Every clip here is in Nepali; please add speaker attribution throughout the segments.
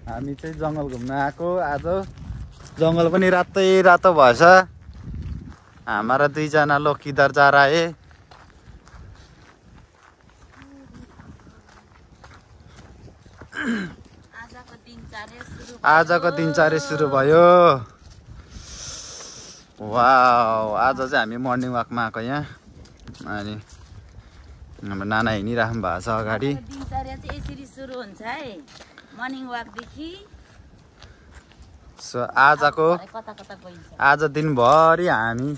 Speaker 1: हामी चाहिँ जङ्गल घुम्न आएको आज जङ्गल पनि रातै रातो भएछ हाम्रा दुईजना लोकीदार जा रहे आजको दिनचर्या सुरु भयो वाउ आज चाहिँ हामी मर्निङ वाकमा आएको यहाँ अनि हाम्रो नाना हिँडिराख्नु भएको छ अगाडि
Speaker 2: दिनचर्या चाहिँ यसरी सुरु हुन्छ है मर्निङ वाकदेखि
Speaker 1: सो आज दिनभरि हामी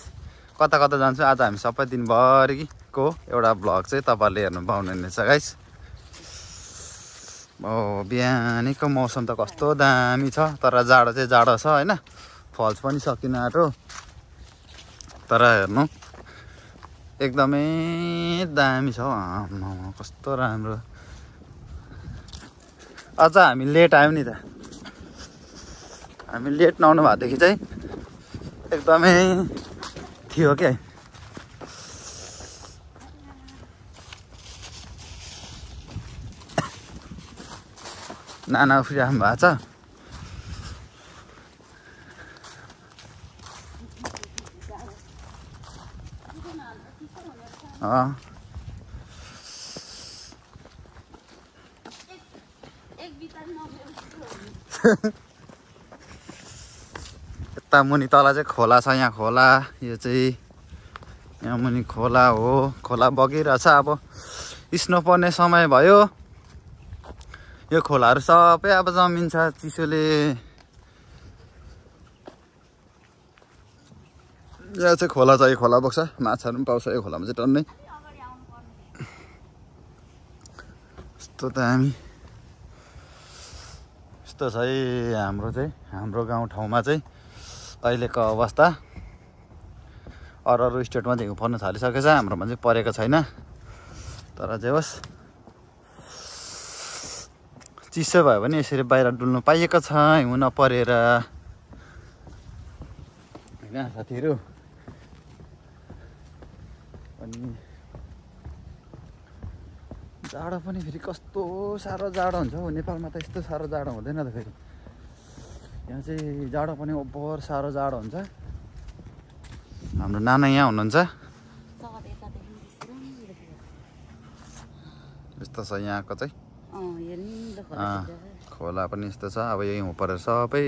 Speaker 1: कता कता जान्छौँ आज हामी सबै दिनभरिको एउटा भ्लग चाहिँ तपाईँहरूले हेर्नु पाउनुहुनेछ गाइस बिहानीको मौसम त कस्तो दामी छ तर जाडो चाहिँ जाडो छ होइन फल्स पनि सकिन आँट्यो तर हेर्नु एकदमै दामी छ कस्तो राम्रो अझ हामी लेट आयौँ नि त हामी लेट नआउनु भएदेखि चाहिँ एकदमै थियो क्या नाना उफ्रिराख्नु भएको छ यता मुनि तल चाहिँ खोला छ यहाँ खोला यो चाहिँ यहाँ मुनि खोला हो खोला बगिरहेछ अब स्नो पर्ने समय भयो यो खोलाहरू सबै अब जमिन्छ चिसोले यहाँ चाहिँ खोला छ यो खोला बग्छ माछाहरू पनि पाउँछ यो खोलामा चाहिँ टन्नै यस्तो दामी यस्तो छ है हाम्रो गाउँठाउँमा चाहिँ अहिलेको अवस्था अरू स्टेटमा चाहिँ पर्न थालिसकेछ हाम्रोमा चाहिँ परेको छैन तर जे होस् चिसो भयो भने यसरी बाहिर डुल्नु पाइएको छ हिउँ नपरेर होइन साथीहरू अनि जाडो पनि फेरि कस्तो साह्रो जाडो हुन्छ हौ नेपालमा त यस्तो साह्रो जाडो हुँदैन त फेरि यहाँ चाहिँ जाडो पनि ओभर साह्रो जाडो हुन्छ हाम्रो नाना यहाँ हुनुहुन्छ यस्तो छ यहाँको चाहिँ खोला पनि यस्तो छ अब यही हिउँ परेर सबै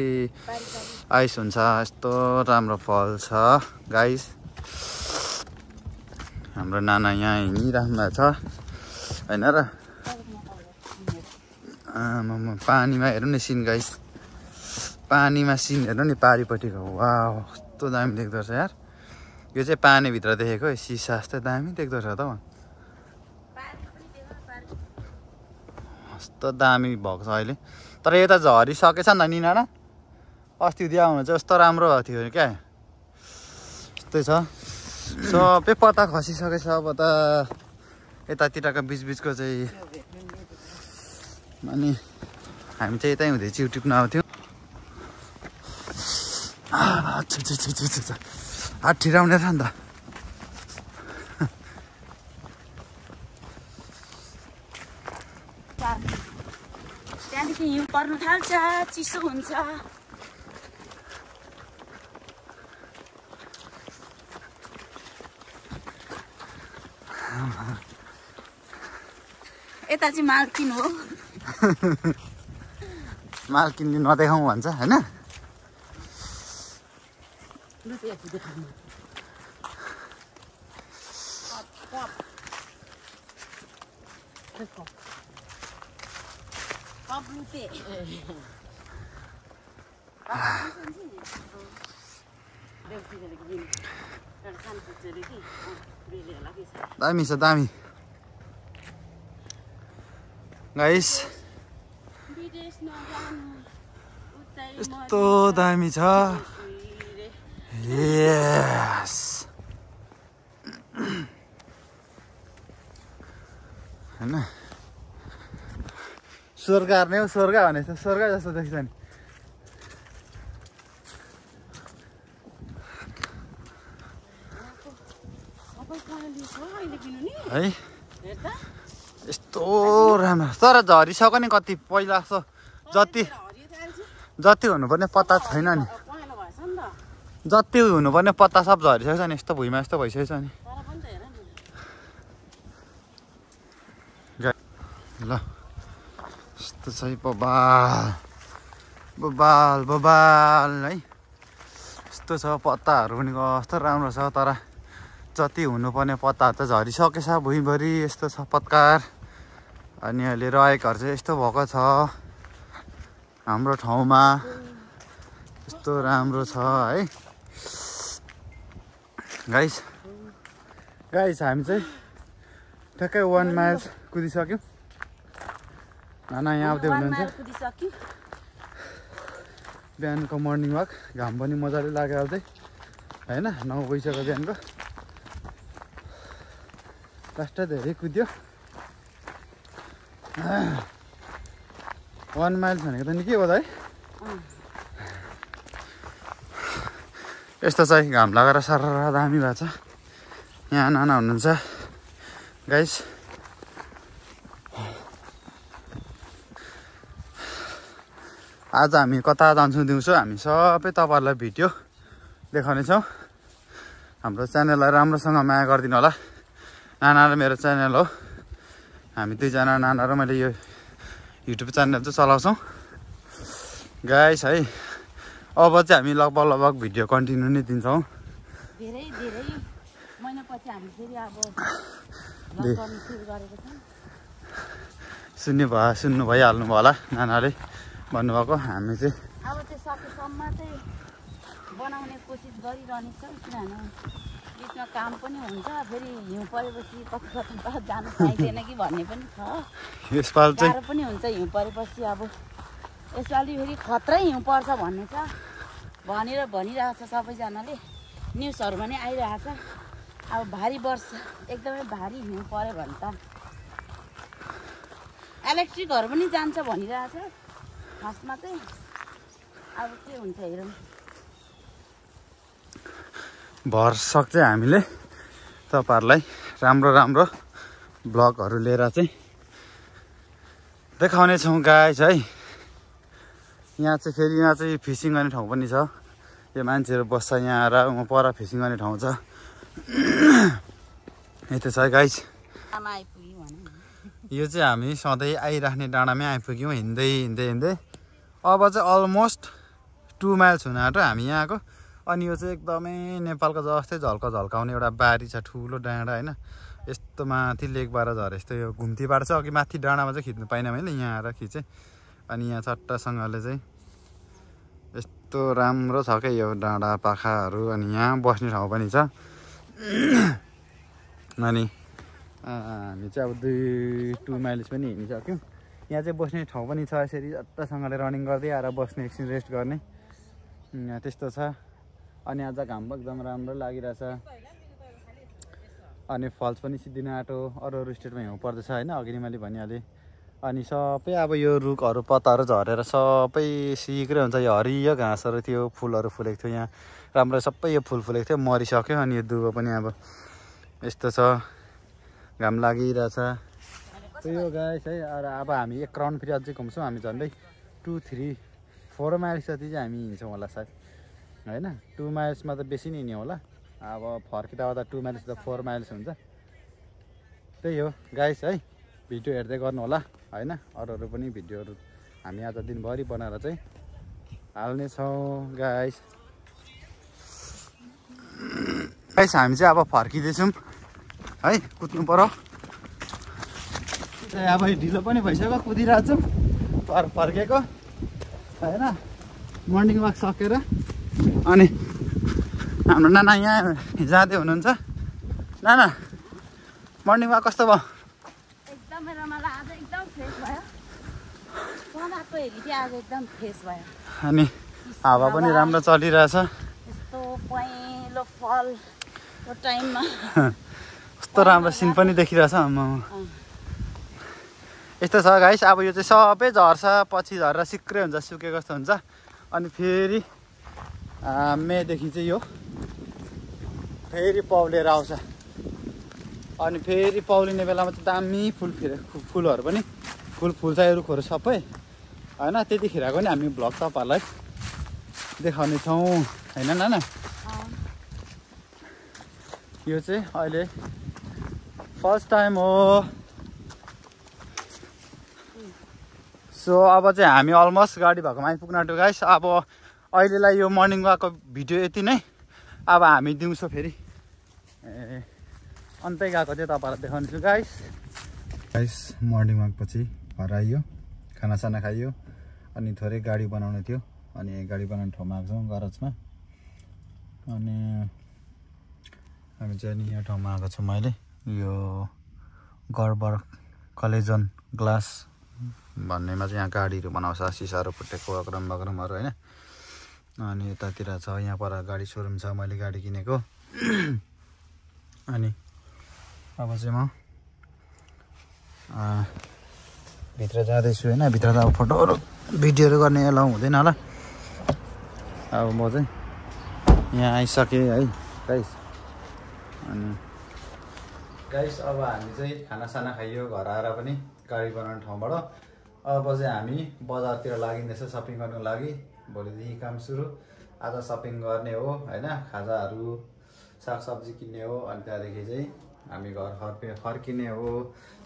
Speaker 1: आइस हुन्छ यस्तो राम्रो फल छ गाइस हाम्रो नाना यहाँ हिँडिराख्नु भएको छ होइन र पानीमा हेर्नु नि सिन गाइस पानीमा सिन हेर्नु नि पारिपट्टिको वाउ कस्तो दामी देख्दो रहेछ यार यो चाहिँ पानीभित्र देखेको सिसा जस्तै दामी देख्दो रहेछ त कस्तो दामी भएको छ अहिले तर यता झरिसकेछ नि त नि नाना अस्ति दिया हुनु चाहिँ कस्तो राम्रो भएको थियो क्या यस्तै छ सबै पत्ता खसिसकेछ अब त यतातिरको बिचबिचको चाहिँ अनि हामी चाहिँ यतै हुँदै चिउ टिप्न आउँथ्यौँ हात ठिराउने छ नि त
Speaker 2: त्यहाँदेखि हिउँ पर्नु थाल्छ चिसो हुन्छ यता चाहिँ मालकिन हो
Speaker 1: मालकिनले नदेखाउँ भन्छ होइन दामी छ दामी गाइस यस्तो दामी छ यस हैन स्वर्ग हार्ने हो स्वर्ग भने जस्तो स्वर्ग जस्तो देख्छ नि है यस्तो राम्रो तर झरिसक्यो नि कति पहिला जस्तो जति जति हुनुपर्ने पत्ता छैन नि,
Speaker 2: पहेँलो भएछ नि त।
Speaker 1: जति हुनुपर्ने पत्ता सब झरिसकेको छ नि, यस्तो भुइँमा यस्तो भइसकेको छ नि।
Speaker 2: तर पनि त हेर नि।
Speaker 1: ल यस्तो चाहिँ बबाल बबाल बबाल है, यस्तो छ पत्ताहरू पनि कस्तो राम्रो छ। तर जति हुनुपर्ने पत्ताहरू त झरिसकेछ भुइँभरि, यस्तो छ पत्कार। अनि अहिले रहेकोहरू चाहिँ यस्तो भएको छ हाम्रो ठाउँमा, यस्तो राम्रो छ है गाइस। हामी चाहिँ ठ्याक्कै 1 माइल कुदिसक्यौँ। नाना यहाँ आउँदै हुनुहुन्छ। बिहानको मर्निङ वाक, घाम पनि मजाले लाग्यो अझै होइन, 9 गइसक्यो बिहानको। लास्ट धेरै कुद्यो। 1 माइल भनेको त निकै हो त है। यस्तो चाहिँ घाम लगाएर साह्रै दामी भएको छ। यहाँ नाना हुनुहुन्छ गाइस। आज हामी कता जान्छौँ दिउँसो, हामी सबै तपाईँहरूलाई भिडियो देखाउनेछौँ। हाम्रो च्यानललाई राम्रोसँग माया गरिदिनु होला। नाना र मेरो च्यानल हो, हामी दुईजना, नाना र मैले यो युट्युब च्यानल चाहिँ चलाउँछौँ गाइस है। अब चाहिँ हामी लगभग भिडियो कन्टिन्यू नै दिन्छौँ।
Speaker 2: धेरै महिनापछि हामी फेरि अब भ्लग गर्न सुरु गरेको छौँ।
Speaker 1: सुन्नु भइहाल्नु भयो होला, नानाले भन्नुभएको। हामी चाहिँ
Speaker 2: अब चाहिँ सकेसम्म चाहिँ बनाउने कोसिस गरिरहनेछौँ, किनभने बिचमा काम पनि हुन्छ, फेरि हिउँ परेपछि कता जानु पाइँदैन कि भन्ने पनि छ।
Speaker 1: यसपालि चाहिँ
Speaker 2: गाह्रो पनि हुन्छ हिउँ परेपछि। अब यसपालि फेरि खत्रै हिउँ पर्छ भन्ने छ, भनिरहेको छ सबैजनाले, न्युजहरूमा नै आइरहेको छ। अब भारी वर्षा, एकदमै भारी हिउँ पऱ्यो भने त इलेक्ट्रिकहरू पनि जान्छ भनिरहेको छ फर्स्टमा चाहिँ। अब के हुन्छ हेरौँ।
Speaker 1: भरसक चाहिँ हामीले तपाईँहरूलाई राम्रो ब्लगहरू लिएर चाहिँ देखाउने छौँ गाइस है। यहाँ चाहिँ फिसिङ गर्ने ठाउँ पनि छ। यो मान्छेहरू बस्छ यहाँ आएर, म पर फिसिङ गर्ने ठाउँ छ। यता छ गाइस। यो चाहिँ हामी सधैँ आइराख्ने डाँडामै आइपुग्यौँ हिँड्दै। अब चाहिँ अलमोस्ट 2 माइल्स हुन आँट्यो हामी यहाँको। अनि यो चाहिँ एकदमै नेपालको जस्तै झल्काउने एउटा बारी छ, ठुलो डाँडा होइन। यस्तो माथि लेकबाट झरे जस्तो यो घुम्तीबाट चाहिँ अघि माथि डाँडामा चाहिँ खिच्नु पाइनँ मैले, यहाँ आएर खिचेँ। अनि यहाँ चट्टासँगले चाहिँ यस्तो राम्रो छ क्या यो डाँडा पाखाहरू। अनि यहाँ बस्ने ठाउँ पनि छ। अनि हामी चाहिँ अब 2 माइल्स पनि हिँडिसक्यौँ। यहाँ चाहिँ बस्ने ठाउँ पनि छ, यसरी चट्टासँगले रनिङ गर्दै आएर बस्ने, एकछिन रेस्ट गर्ने, यहाँ त्यस्तो छ। अनि आज घाम एकदम राम्रो लागिरहेछ। अनि फल्स पनि सिद्धिन आँटो, अरू स्टेटमा हिउँ पर्दैछ होइन, अघि नै मैले भनिहालेँ। अनि सबै अब यो रुखहरू पत्ताहरू झरेर सबै सिक्रै हुन्छ। यो हरियो घाँसहरू थियो, फुलहरू फुलेको थियो यहाँ राम्रो, सबै यो फुल फुलेको थियो, मरिसक्यो। अनि यो दुबो पनि अब यस्तो छ, घाम लागिरहेछ। यो गाइस है। अब हामी 1 राउन्ड फेरि अझै घुम्छौँ। हामी झन्डै 2, 3, 4 माइल्स जति चाहिँ हामी हिँड्छौँ होला सायद होइन। 2 माइल्समा त बेसी नै हिँड्यो होला। अब फर्किँदा आउँदा 2 माइल्स त 4 माइल्स हुन्छ। त्यही हो गाइस है। भिडियो हेर्दै गर्नु होला होइन। अरू पनि भिडियोहरू हामी आज दिनभरि बनाएर चाहिँ हाल्नेछौँ गाइस। हामी चाहिँ अब फर्किँदैछौँ है, कुद्नु पर्यो। अब ढिलो पनि भइसक्यो, कुदिरहेको छौँ फर्केको होइन, मर्निङ वाक सकेर। अनि हाम्रो नाना यहाँ जाँदै हुनुहुन्छ। नाना मर्निङ वाक कस्तो भयो?
Speaker 2: एकदमै रमाइलो, आज एकदम फ्रेस भयो। सदाको हेरी चाहिँ आज एकदम फ्रेस भयो।
Speaker 1: अनि हावा पनि राम्रो चलिरहेछ।
Speaker 2: यस्तो पहेँलो फलको टाइममा
Speaker 1: कस्तो राम्रो सिन पनि देखिरहेछ। यस्तो छ गाइस। अब यो चाहिँ सबै झर्छ, पछि झरेर सिक्रै हुन्छ, सुकेको जस्तो हुन्छ। अनि फेरि मेदेखि चाहिँ यो फेरि पौलेर आउँछ। अनि फेरि पौलिने बेलामा चाहिँ दामी फुलहरू पनि फुल्छ यो रुखहरू सबै। होइन त्यतिखेरको नि हामी भ्लग तपाईँहरूलाई देखाउने छौँ होइन नाना यो चाहिँ अहिले फर्स्ट टाइम हो सो अब चाहिँ हामी अलमोस्ट गाडी भएकोमा आइपुग्न आँट्यो गाइस अब अहिलेलाई यो मर्निङ वाकको भिडियो यति नै अब हामी दिउँसो फेरि अन्तै गएको चाहिँ तपाईँहरूलाई देखाउनेछु गाइस मर्निङ वाकपछि घर आइयो खानासाना खाइयो अनि थोरै गाडी बनाउने थियो अनि गाडी बनाउने ठाउँमा आएको छौँ गरजमा अनि हामी चाहिँ यहाँ ठाउँमा आएको छौँ मैले यो गर्बर कलेजन ग्लास भन्नेमा चाहिँ यहाँ गाडीहरू बनाउँछ सिसाहरू फुटेको अक्रम बक्रमहरू होइन अनि यतातिर छ यहाँ पर गाडी सोरुम छ मैले गाडी किनेको अनि अब चाहिँ म भित्र जाँदैछु होइन भित्र त अब फोटोहरू भिडियोहरू गर्ने एलाउ हुँदैन होला अब म चाहिँ यहाँ आइसकेँ है गाइस अनि गाइस अब हामी चाहिँ खानासाना खाइयो घर आएर पनि गाडी बनाउने ठाउँबाट अब चाहिँ हामी बजारतिर लागिँदैछ सपिङ गर्नुको लागि भोलिदेखि काम सुरु आज सपिङ गर्ने हो होइन खाजाहरू सागसब्जी किन्ने हो अनि त्यहाँदेखि चाहिँ हामी घर फर्किने हो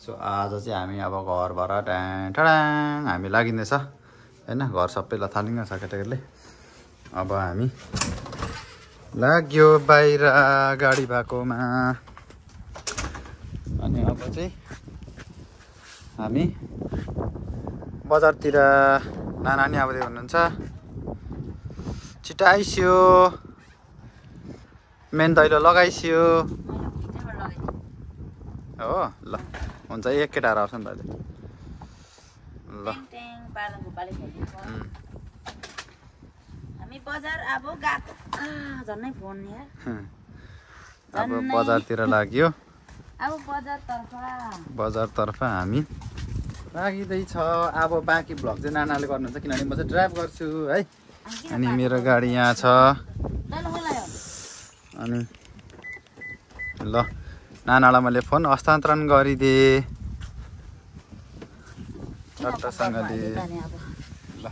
Speaker 1: सो आज चाहिँ हामी अब घरबाट टाढाङ हामी लागिँदैछ होइन घर सबैलाई थालिङ छ केटाकेटीले अब हामी लाग्यो बाहिर गाडी भएकोमा अनि अब चाहिँ हामी बजारतिर नानी आउँदै हुनुहुन्छ छिटो आइस्यो मेन दैलो लगाइस्यो हो ल हुन्छ एक केटाहरू आउँछ नि त अहिले ल
Speaker 2: हामी बजार अब गएको झन्नै फोन यार
Speaker 1: अब बजारतिर लाग्यो
Speaker 2: अब
Speaker 1: बजारतर्फ हामी लागिँदैछ अब बाँकी भ्लग चाहिँ नानाले गर्नुहुन्छ किनभने म चाहिँ ड्राइभ गर्छु है अनि मेरो गाडी यहाँ छ अनि ल नानालाई मैले फोन हस्तान्तरण गरिदिएँ चट्टसँगले ल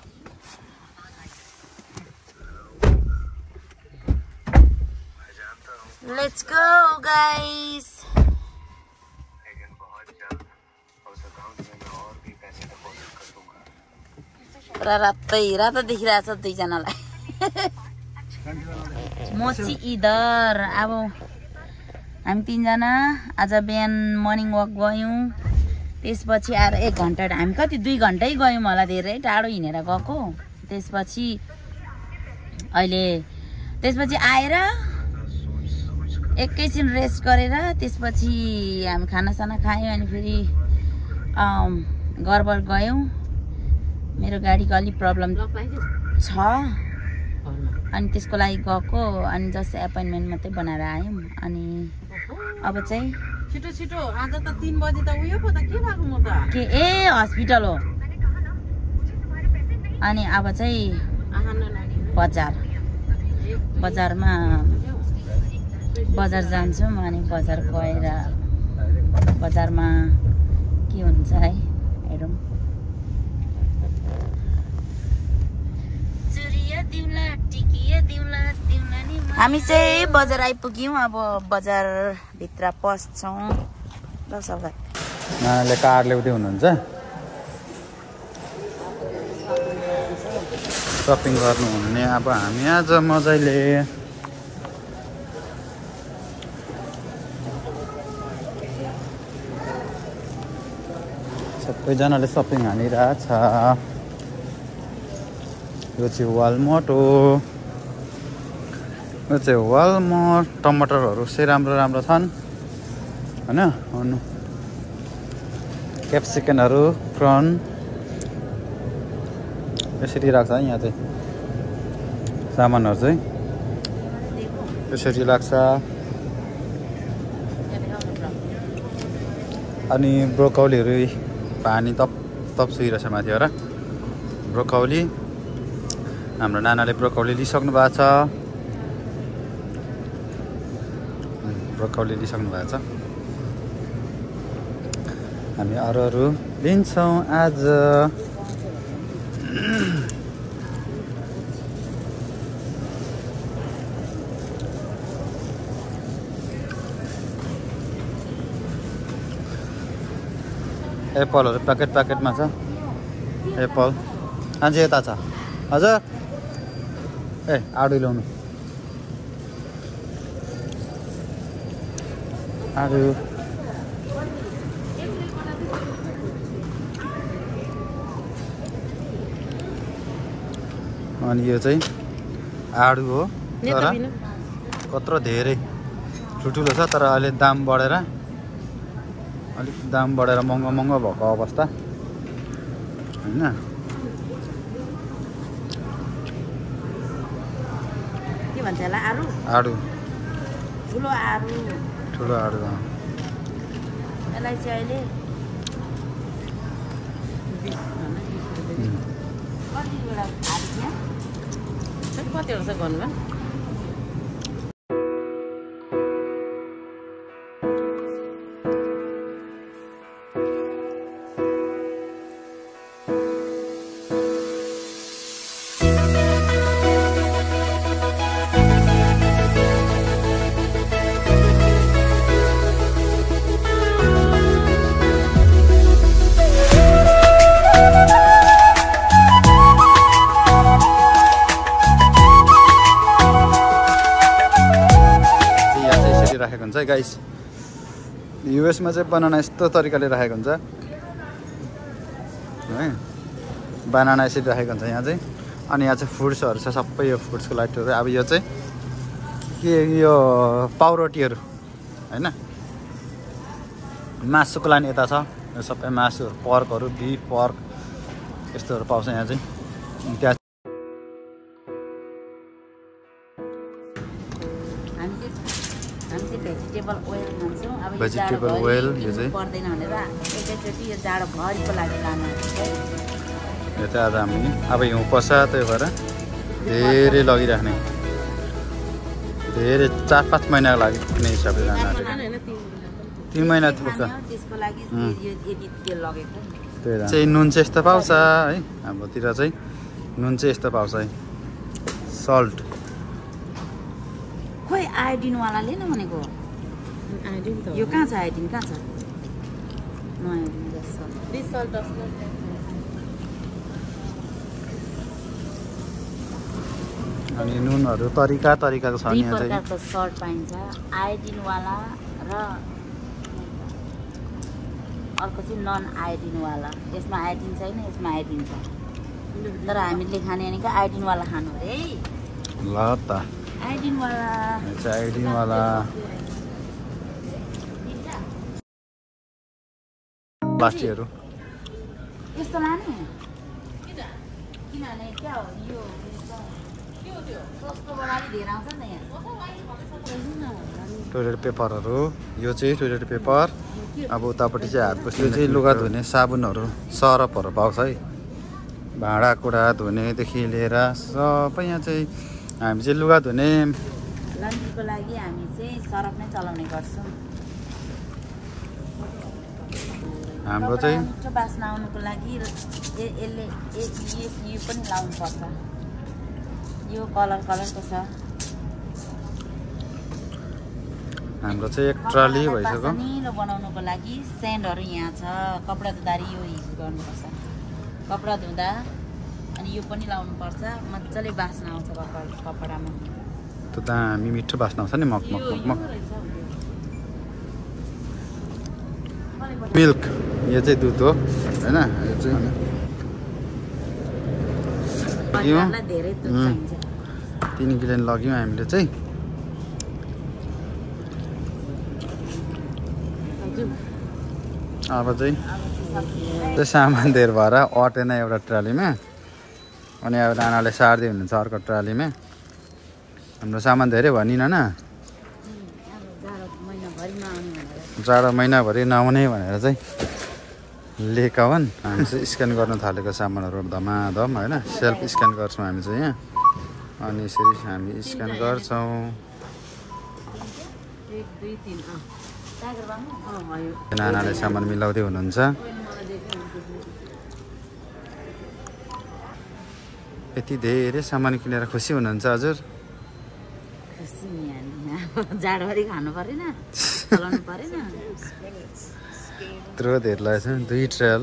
Speaker 2: Let's go guys. रातो देखिरहेछ दुईजनालाई मोची इधर अब हामी तिनजना आज बिहान मर्निङ वाक गयौँ त्यसपछि आएर 1 घन्टा हामी कति 2 घन्टै गयौँ होला धेरै टाढो हिँडेर गएको त्यसपछि आएर एकैछिन रेस्ट गरेर त्यसपछि हामी खानासाना खायौँ अनि फेरि घरबाट गयौँ मेरो गाडीको अलिक प्रब्लम छ अनि त्यसको लागि गएको अनि जस्तै एपोइन्टमेन्ट मात्रै बनाएर आयौँ अनि अब चाहिँ
Speaker 3: छिटो आज त 3 बजे त उयो पो त के भएको म त
Speaker 2: के हस्पिटल हो अनि अब चाहिँ बजार जान्छौँ अनि बजार गएर बजारमा के हुन्छ है हेरौँ हामी चाहिँ बजार आइपुग्यौँ अब बजारभित्र पस्छौँ ल सबै
Speaker 1: नानाले कार ल्याउँदै हुनुहुन्छ सपिङ गर्नु हुने अब हामी आज मजाले सबैजनाले सपिङ हानिरहेछ यो चाहिँ वालमार्ट हो यो चाहिँ वालमार्ट टमाटरहरू चाहिँ राम्रो छन् होइन अनि क्याप्सिकनहरू प्रन यसरी राख्छ है यहाँ चाहिँ सामानहरू चाहिँ यसरी लाग्छ अनि ब्रोकौलीहरू पानी तप सुइरहेछ माथि हो र ब्रोकौली हाम्रो नानाले ब्रोकौली लिइसक्नु भएको छ हामी अरू लिन्छौँ आज एप्पलहरू प्याकेटमा छ एप्पल अझै यता छ हजुर ए आडु ल्याउनु आडु अनि यो चाहिँ आडु हो तर कत्रो धेरै ठुल्ठुलो छ तर अहिले दाम बढेर महँगो भएको अवस्था हैन
Speaker 2: के भन्छ होला आलु
Speaker 1: आडु
Speaker 2: ठुलो आलु यसलाई चाहिँ अहिले कति बेला खाली छ
Speaker 3: कति हुन्छ भन्नु
Speaker 1: गाइस युएसमा चाहिँ बनाना यस्तो तरिकाले राखेको हुन्छ है बनाना यसरी राखेको हुन्छ यहाँ चाहिँ अनि यहाँ चाहिँ फ्रुट्सहरू छ सबै यो फ्रुट्सको लाइटहरू अब यो चाहिँ के यो पाउरोटीहरू हैन मासुको लागि यता छ यो सबै मासुहरू पर्कहरू बिफ पर्क यस्तोहरू पाउँछ यहाँ चाहिँ त्यहाँ
Speaker 2: भेजिटेबल ओइल खान्छौँ अब
Speaker 1: भेजिटेबल ओइल यो चाहिँ
Speaker 2: पर्दैन भनेर एकैचोटि यो जाडो भरिको लागि लानु
Speaker 1: यो चाहिँ आज हामी अब हिउँ पर्छ त्यही भएर धेरै लगिराख्ने धेरै 4-5 महिनाको लागि कुनै हिसाबले जानु 3 महिना पुग्छ
Speaker 2: त्यसको लागि यति तेल लगेको
Speaker 1: त्यही चाहिँ नुन चाहिँ यस्तो पाउँछ है हाम्रोतिर चाहिँ नुन चाहिँ यस्तो पाउँछ है सल्ट
Speaker 2: खोइ आयोडिनवाला लिन भनेको यो कहाँ छ आयोडिन कहाँ छ
Speaker 1: अनि नुनहरू तरिकाको छ नि यहाँ चाहिँ
Speaker 2: प्रकारको सर्ट पाइन्छ आयोडिनवाला र अर्को चाहिँ नन आयोडिनवाला यसमा आयोडिन छैन यसमा आयोडिन छ तर हामीले खाने भनेको आयोडिनवाला खानु अरे है
Speaker 1: ल त आयोडिनवाला प्लास्टिकहरू
Speaker 2: यस्तो लाने किनभने क्या हो यो सस्तो बनाले धेरै आउँछ नि यहाँ
Speaker 1: टोइलेट पेपरहरू यो चाहिँ टोइलेट पेपर अब उतापट्टि चाहिँ हात पुस्ने चाहिँ लुगा धुने साबुनहरू सरफहरू पाउँछ है भाँडाकुँडा धुनेदेखि लिएर सबै यहाँ चाहिँ हामी चाहिँ लुगा धुने
Speaker 2: लन्ड्रीको लागि हामी चाहिँ सरफ नै चलाउने गर्छौँ
Speaker 1: हाम्रो चाहिँ
Speaker 2: मिठो बास्ना आउनुको लागि यसले यो पनि लाउनुपर्छ यो कलरको छ
Speaker 1: हाम्रो चाहिँ एक ट्रली भइसक्यो
Speaker 2: निलो बनाउनुको लागि सेन्डहरू यहाँ छ कपडा धुँदाखेरि यो युज गर्नुपर्छ कपडा धुँदा अनि यो पनि लाउनुपर्छ मजाले बास्ना आउँछ कपडामा
Speaker 1: त्यो दामी मिठो बास्ना आउँछ नि मक मिल्क यो चाहिँ दुध हो हैन यो चाहिँ
Speaker 2: धेरै दुध चाहिन्छ
Speaker 1: 3 गिलेन लग्यौँ हामीले चाहिँ अब चाहिँ सामान धेर भएर अटेन एउटा ट्रालीमा अनि अब नानाले सार्दै हुनुहुन्छ अर्को ट्रालीमा हाम्रो सामान धेरै भनिन न जाडो महिनाभरि नआउने भनेर चाहिँ लिएका हुन् हामी चाहिँ स्क्यान गर्न थालेको सामानहरू धमाधम होइन सेल्फ स्क्यान गर्छौँ हामी चाहिँ यहाँ अनि यसरी हामी स्क्यान गर्छौँ नानाले सामान मिलाउँदै हुनुहुन्छ यति धेरै सामान किनेर खुसी हुनुहुन्छ हजुर?
Speaker 2: खुसी नि जाडोभरि खानु परेन, चलाउनु परेन।
Speaker 1: यत्रो धेरै लागेछ 2 ट्रायल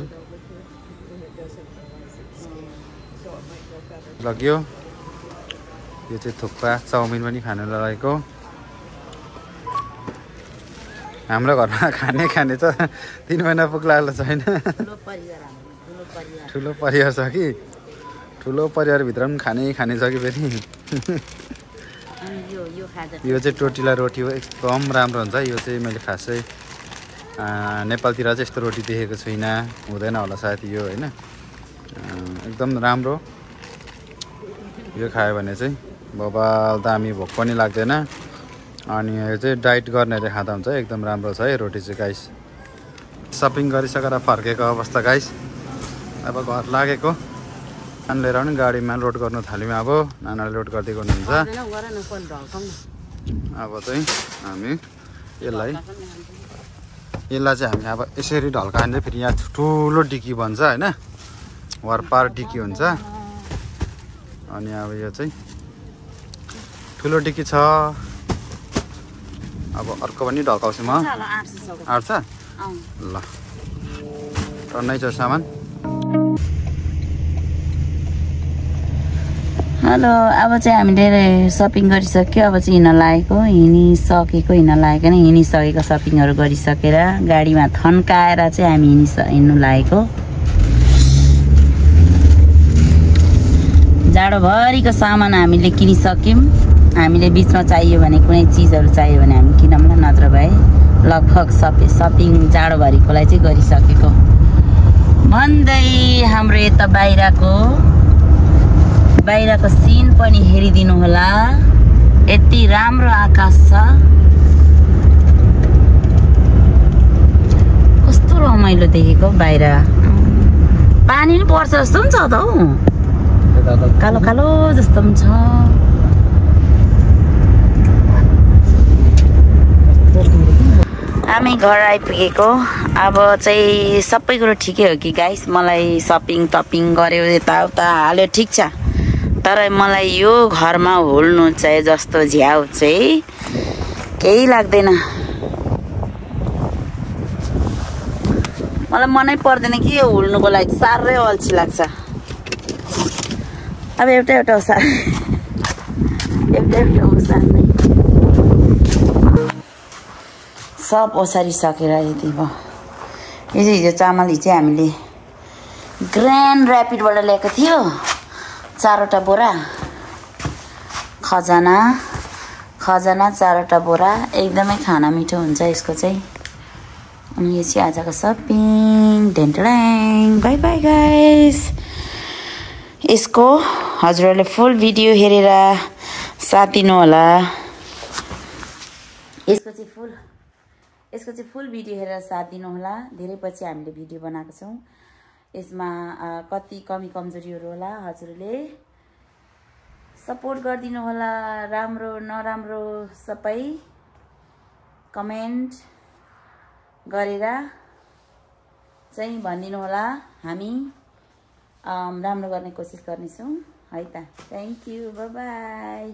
Speaker 1: लग्यो। यो चाहिँ थुक्पा चाउमिन पनि खानु लागेको। हाम्रो घरमा खाने छ 3 महिना पुग्ला छैन। ठुलो परिवार छ कि ठुलो परिवारभित्र पनि खाने छ कि फेरि। यो चाहिँ टोटिला रोटी हो, एकदम राम्रो हुन्छ। यो चाहिँ मैले खासै नेपालतिर चाहिँ यस्तो रोटी देखेको छुइनँ, हुँदैन होला सायद यो होइन। एकदम राम्रो। यो खायो भने चाहिँ बबाल दामी भोक पनि लाग्दैन। अनि यो चाहिँ डाइट गर्नेले खाँदा हुन्छ, एकदम राम्रो छ है रोटी चाहिँ गाइस। सपिङ गरिसकेर फर्केको अवस्था गाइस। अब घर लागेको नानी लिएर पनि गाडीमा लोड गर्नु थाल्यौँ। अब नानाले लोड गर्दै गर्नुहुन्छ। अब चाहिँ हामी यसलाई चाहिँ हामी अब यसरी ढल्कायो भने फेरि यहाँ ठुलो डिक्की बन्छ होइन, वरपार डिक्की हुन्छ। अनि अब यो चाहिँ ठुलो डिक्की छ। अब अर्को पनि ढल्काउँछु म। आँट्छ ल, टन्नै छ सामान।
Speaker 2: हेलो, अब चाहिँ हामीले सपिङ गरिसक्यो। अब चाहिँ हिँड्न लागेको, हिँडिसकेको सपिङहरू गरिसकेर गाडीमा थन्काएर चाहिँ हामी हिँड्नु लागेको। जाडोभरिको सामान हामीले किनिसक्यौँ। हामीले बिचमा चाहियो भने कुनै चिजहरू चाहियो भने हामी किनौँला, नत्र भए लगभग सपिङ जाडोभरिकोलाई चाहिँ गरिसकेको भन्दै हाम्रो यता बाहिरको सिन पनि हेरिदिनु होला। यति राम्रो आकाश छ, कस्तो रमाइलो देखेको। बाहिर पानी पनि पर्छ जस्तो पनि छ त हौ, कालो कालो जस्तो पनि छ। हामी घर आइपुगेको। अब चाहिँ सबै कुरो ठिकै हो कि गाइस। मलाई सपिङ टपिङ गऱ्यो, यताउता हाल्यो, ठिक छ। तर मलाई यो घरमा हुल्नु चाहिँ जस्तो झ्याउ चाहिँ केही लाग्दैन। मलाई मनै पर्दैन कि यो हुल्नुको लागि, साह्रै अल्छी लाग्छ। अब एउटा ओसार सब ओसारिसकेर यति भयो। यो चाहिँ हिजो चामल चाहिँ हामीले ग्रान्ड ऱ्यापिडबाट ल्याएको थियो, 4वटा बोरा खजाना 4वटा बोरा। एकदमै खाना मिठो हुन्छ यसको चाहिँ। अनि यो चाहिँ आजको सपिङ ढेन्टल्याङ। Bye bye guys. यसको हजुरहरूले फुल भिडियो हेरेर साथ दिनु होला। यसको चाहिँ फुल भिडियो हेरेर साथ दिनु होला। धेरै पछि हामीले भिडियो बनाएको छौँ। यसमा कति कमी कमजोरीहरू होला, हजुरले सपोर्ट गरिदिनु होला। राम्रो नराम्रो सबै कमेन्ट गरेर चाहिँ भनिदिनु होला। हामी राम्रो गर्ने कोसिस गर्नेछौँ है त। Thank you, by by.